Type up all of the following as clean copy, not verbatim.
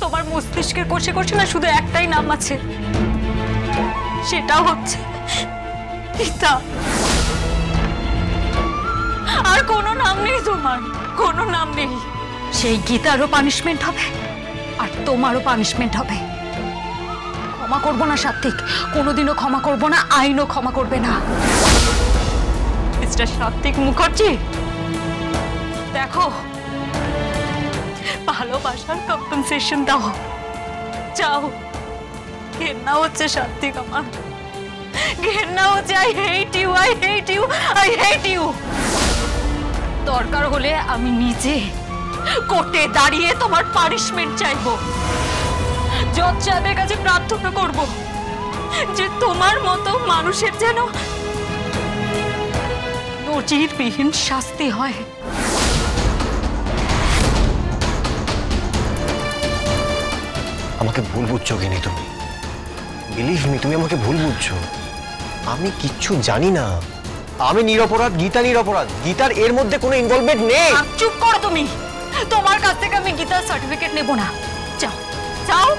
তোমার মস্তিষ্কের কোষে কোষে না শুধু একটাই নাম আছে, সেটা হচ্ছে গীতা। আর কোনো নাম নেই তোমার, কোনো নাম নেই। সেই গীতারও পানিশমেন্ট হবে আর তোমারও পানিশমেন্ট হবে। ক্ষমা করবো না সাত্বিক, কোনোদিনও ক্ষমা করবো না, আইনও ক্ষমা করবে না। মিস্টার সাত্বিক মুখার্জি, দেখো ভালোবাসার কম্পেনসেশন দাও, যাও। ঘেন্না হচ্ছে সাত্বিক, আমার ঘেন্না হচ্ছে। I hate you, I hate you, I hate you. দরকার হলে আমি নিজে কোর্টে দাঁড়িয়ে তোমার পানিশমেন্ট চাইবো, জজ সাহেবের কাছে প্রার্থনা করব যে তোমার মতো মানুষের যেন নজিরবিহীন শাস্তি হয়। আমাকে ভুল বুঝছো কিনি তুমি, বিলিভ মি, তুমি আমাকে ভুল বুঝছো। আমি কিচ্ছু জানি না, আমি নিরপরাধ, গীতা নিরপরাধ, গীতার এর মধ্যে কোনো ইনভলভমেন্ট নেই। চুপ করো তুমি, তোমার কাছ থেকে আমি গীতার সার্টিফিকেট নেব না। যাও যাও,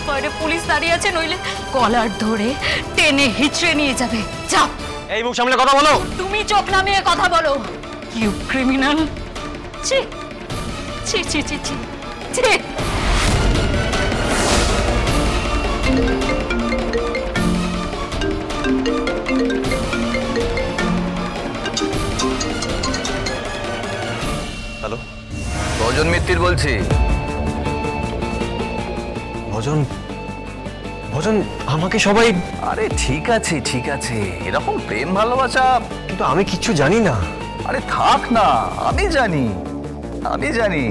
বাইরে পুলিশ দাঁড়িয়ে আছে, নইলে কলার ধরে টেনে হিচড়ে নিয়ে যাবে। যাও। এই মুখ সামলে কথা বলো। তুমি চোখ নামিয়ে কথা বলো, ইউ ক্রিমিনাল। ছি ছি ছি ছি ছি ছি। হ্যালো, ভজন মিত্তির বলছি। ভজন, ভজন আমাকে সবাই। আরে ঠিক আছে ঠিক আছে, এরকম প্রেম ভালোবাসা। কিন্তু আমি কিচ্ছু জানি না। আরে থাক না, আমি জানি, আমি জানি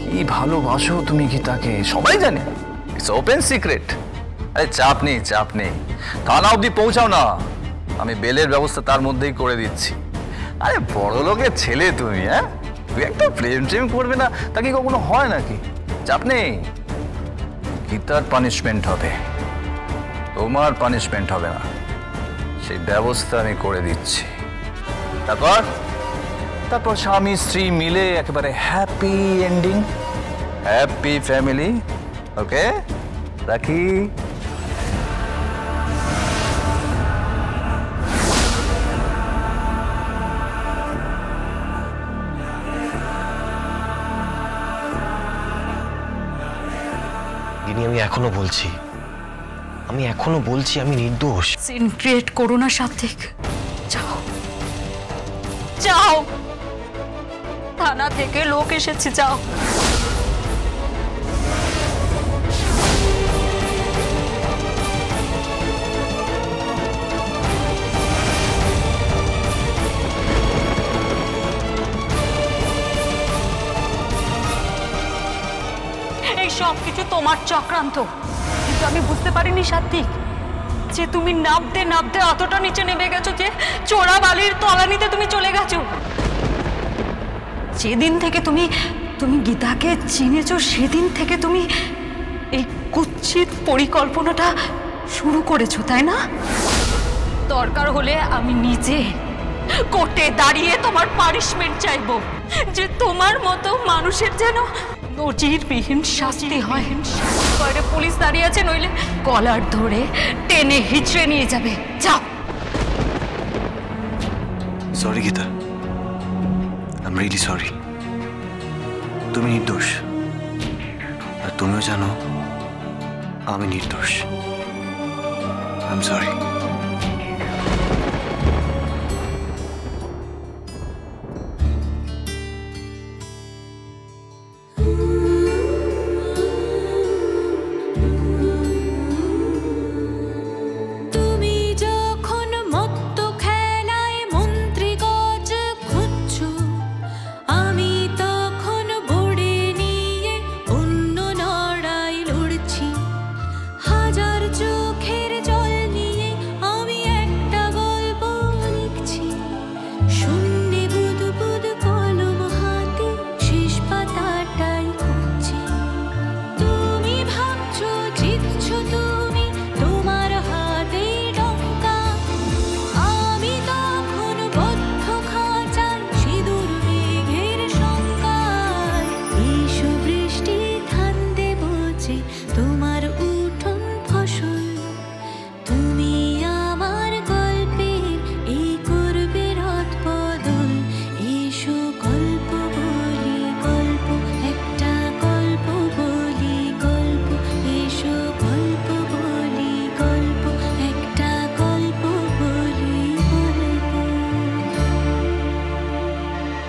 কি ভালোবাসো তুমি গীতাকে, সবাই জানে, ইটস ওপেন সিক্রেট। আরে চাপ নেই চাপ নেই, থানা অবধি পৌঁছাও না, আমি বেলের ব্যবস্থা তার মধ্যেই করে দিচ্ছি। আরে বড় লোকের ছেলে তুমি, হ্যাঁ, তুই একটা প্রেম ট্রেম করবে না তা কি কখনো হয় নাকি? চাপ নেই, গীতার পানিশমেন্ট হবে, তোমার পানিশমেন্ট হবে না, সেই ব্যবস্থা আমি করে দিচ্ছি। তারপর তারপর স্বামী স্ত্রী মিলে একেবারে হ্যাপি এন্ডিং, হ্যাপি ফ্যামিলি। ওকে, রাখি। আমি এখনো বলছি আমি নির্দোষ। সিন ক্রিয়েট করো না সাত্বিক, যাও যাও, থানা থেকে লোক এসেছে, যাও। এই সব কিছু তোমার চক্রান্ত, কিন্তু আমি বুঝতে পারিনি সাত্বিক যে তুমি নাবতে নাবতে অতটা নিচে নেমে গেছো যে চোরা বালির তলানিতে তুমি চলে গেছো। যেদিন থেকে তুমি গীতাকে চিনেছো সেদিন থেকে তুমি এই কুৎসিত পরিকল্পনাটা শুরু করেছো, তাই না? দরকার হলে আমি নিজে কোর্টে দাঁড়িয়ে তোমার পানিশমেন্ট চাইবো যে তোমার মতো মানুষের যেন নজিরবিহীন শাস্তি হয়। বাইরে পুলিশ দাঁড়িয়ে আছে, নইলে কলার ধরে টেনে হিচড়ে নিয়ে যাবে। যাও। Sorry Gita, I am really sorry. তুমি নির্দোষ, আর তুমিও জানো আমি নির্দোষ। I am sorry.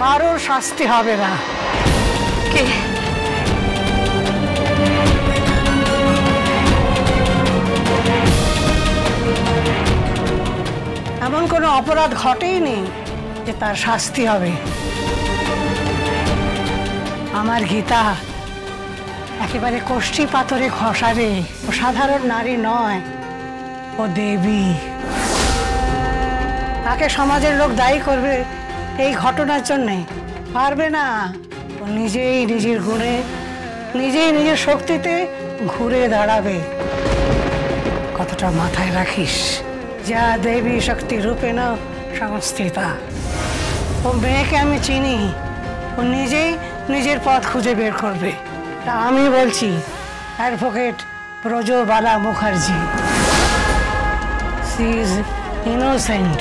কারোর শাস্তি হবে না। কে? এমন কোনো অপরাধ ঘটেইনি যে তার শাস্তি হবে। আমার গীতা একেবারে কষ্টি পাথরে ঘষারে, ও সাধারণ নারী নয়, ও দেবী। তাকে সমাজের লোক দায়ী করবে এই ঘটনার জন্যে? পারবে না। ও নিজেই নিজের গুণে, নিজেই নিজের শক্তিতে ঘুরে দাঁড়াবে। কতটা মাথায় রাখিস। যা দেবী শক্তি রূপেণ সংস্থিতা। ও মেয়েকে আমি চিনি, ও নিজেই নিজের পথ খুঁজে বের করবে। তা আমি বলছি, advocate Brajabala Mukherjee, she is innocent.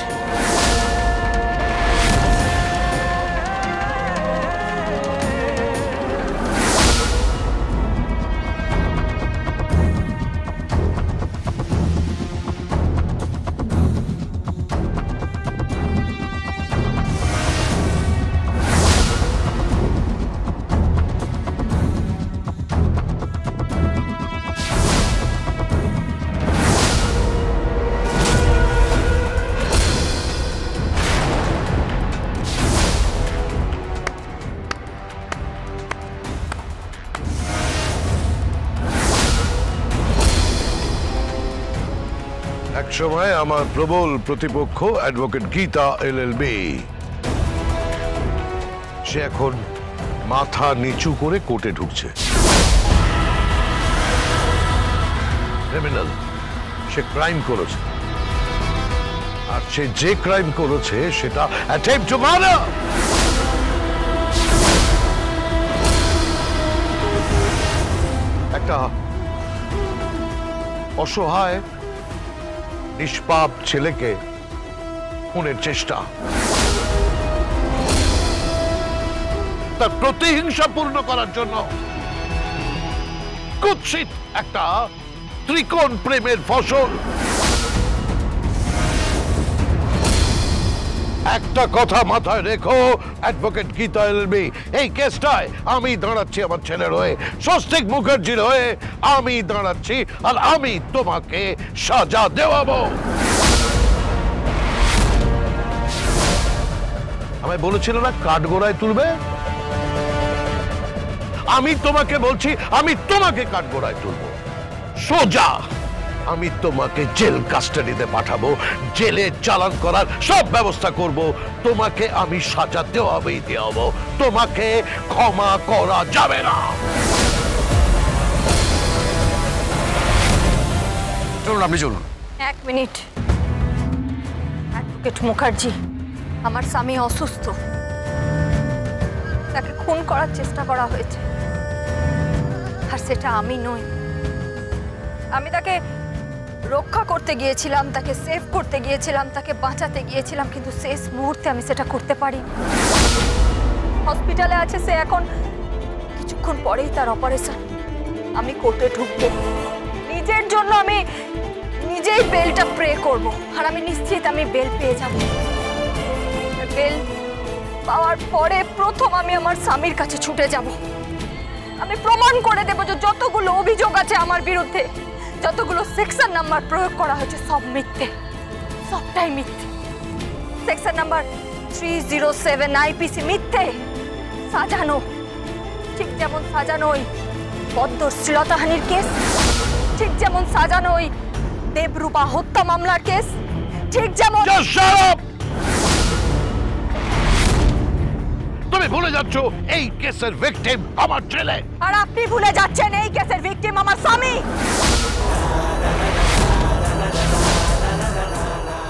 একসময় আমার প্রবল প্রতিপক্ষ অ্যাডভোকেট গীতা এলএলবি, সে এখন মাথা নিচু করে কোর্টে ঢুকছে। ক্রিমিনাল, সে ক্রাইম করেছে, আর সে যে ক্রাইম করেছে সেটা অ্যাটেম্পট টু মার্ডার। একটা অসহায় নিষ্পাপ ছেলেকে খুনের চেষ্টা, তার প্রতিহিংসা পূর্ণ করার জন্য কুৎসিত একটা ত্রিকোণ প্রেমের ফসল। একটা কথা মাথায় রেখো অ্যাডভোকেট গীতা এলএলবি, এই কেসটায় আমি দাঁড়াচ্ছি আমার ছেলের হয়ে, স্বস্তিক মুখার্জির হয়ে আমি দাঁড়াচ্ছি, আর আমি তোমাকে সাজা দেওয়াবো। আমায় বলেছিল না কাঠগোড়ায় তুলবে, আমি তোমাকে বলছি আমি তোমাকে কাঠগোড়ায় তুলবো। সোজা আমি তোমাকে জেল কাস্টাডিতে পাঠাবো, জেলে চালান করার সব ব্যবস্থা করব, তোমাকে আমি সাজা দেওয়াবেই দেওয়াবো, তোমাকে ক্ষমা করা যাবে না। চলুন, আপনি চলুন। এক মিনিট। অ্যাডভোকেট মুখার্জি, আমার স্বামী অসুস্থ, তাকে খুন করার চেষ্টা করা হয়েছে, আর সেটা আমি নই। আমি তাকে রক্ষা করতে গিয়েছিলাম, তাকে সেভ করতে গিয়েছিলাম, তাকে বাঁচাতে গিয়েছিলাম, কিন্তু শেষ মুহূর্তে আমি সেটা করতে পারি। হসপিটালে আছে সে এখন, কিছুক্ষণ পরেই তার অপারেশন। আমি কোর্টে ঢুকবো, নিজের জন্য আমি নিজেই বেলটা প্রে করব, আর আমি নিশ্চিত আমি বেল পেয়ে যাব। বেল পাওয়ার পরে প্রথম আমি আমার স্বামীর কাছে ছুটে যাব। আমি প্রমাণ করে দেব যে যতগুলো অভিযোগ আছে আমার বিরুদ্ধে, যতগুলো সেকশন নাম্বার প্রয়োগ করা হয়েছে সব মিথ্যে, সবটাই মিথ্যে। সেকশন নাম্বার 307 আইপিসি মিথ্যে, সাজানো, ঠিক যেমন সাজানো ওই পদ্মর শ্লীলতাহানির কেস, ঠিক যেমন সাজানো ওই দেবরূপা হত্যা মামলার কেস, ঠিক যেমন। তুমি ভুলে যাচ্ছ এই কেসের ভিকটিম আমার ছেলে, আর আপনি ভুলে যাচ্ছেন এই কেসের ভিকটিম আমার স্বামী।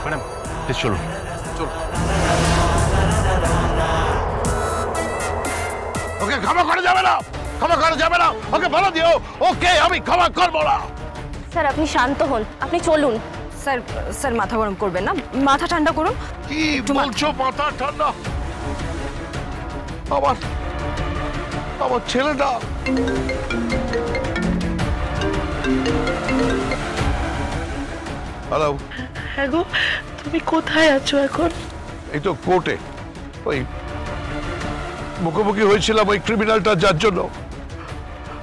ম্যাডাম প্লিজ চলুন, চলুন। ওকে ক্ষমা করা যাবে না, ক্ষমা করা যাবে না, ওকে বলে দিও ওকে আমি ক্ষমা করবো না। স্যার আপনি শান্ত হন, আপনি চলুন। স্যার, স্যার মাথা গরম করবেন না, মাথা ঠান্ডা করুন। কি বলছো মাথা ঠান্ডা? আমার ছেলেটা। হ্যালো। হ্যাঁ গো, তুমি কোথায় আছো এখন? এই তো কোর্টে, ওই মুখোমুখি হয়েছিলাম ওই ক্রিমিনালটা, যার জন্য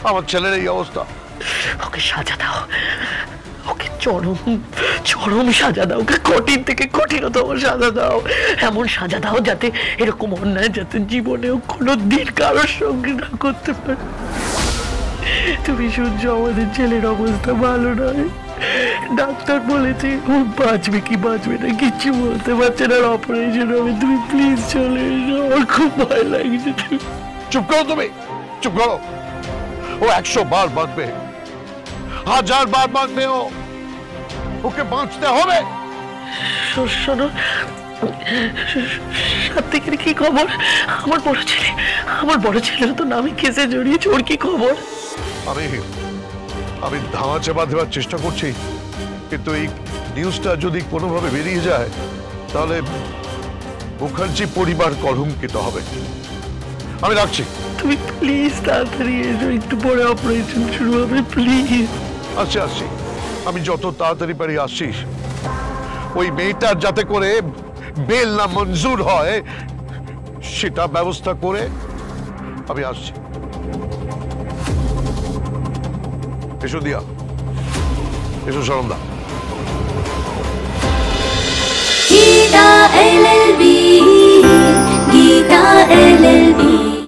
আমার ছেলের এই অবস্থা। ওকে সাজা দাও, ওকে চরম চরম সাজা দাও, ওকে কঠিন থেকে কঠিনতম সাজা দাও। এমন সাজা দাও যাতে এরকম অন্যায় যাতে জীবনেও কোনো দিন কারোর সঙ্গে না করতে পারে। তুমি শুনছো আমাদের ছেলের অবস্থা ভালো নয়, ডাক্তার বলেছে ও বাঁচবে কি বাঁচবে না কিচ্ছু বলতে পারছে না, অপারেশন হবে। তুমি প্লিজ চলে এসো, আমার খুব ভয় লাগছে। তুমি চুপ করো, তুমি চুপ করো। ও 100 বার বাঁচবে, 1000 বার বাঁচবে, ওকে বাঁচতে হবে। শোনো, সাত্বিকের কি খবর? আমার বড় ছেলের তো নামে কেসে জড়িয়েছে, ওর কি খবর? আমি ধামা চাপা দেওয়ার চেষ্টা করছি, কিন্তু এই নিউজটা যদি কোনোভাবে বেরিয়ে যায় তাহলে মুখার্জি পরিবার কলঙ্কিত হবে। আমি রাখছি। তুমি প্লিজ তাড়াতাড়ি এসো, একটু পরে অপারেশন শুরু হবে, প্লিজ। আসছি, আমি যত তাড়াতাড়ি পারি আসছি। ওই মেয়েটার যাতে করে বেল না মঞ্জুর হয় সেটা ব্যবস্থা করে আমি আসছি। এসো দিয়া, এসো সরমদা। Gita LLB, Gita LLB।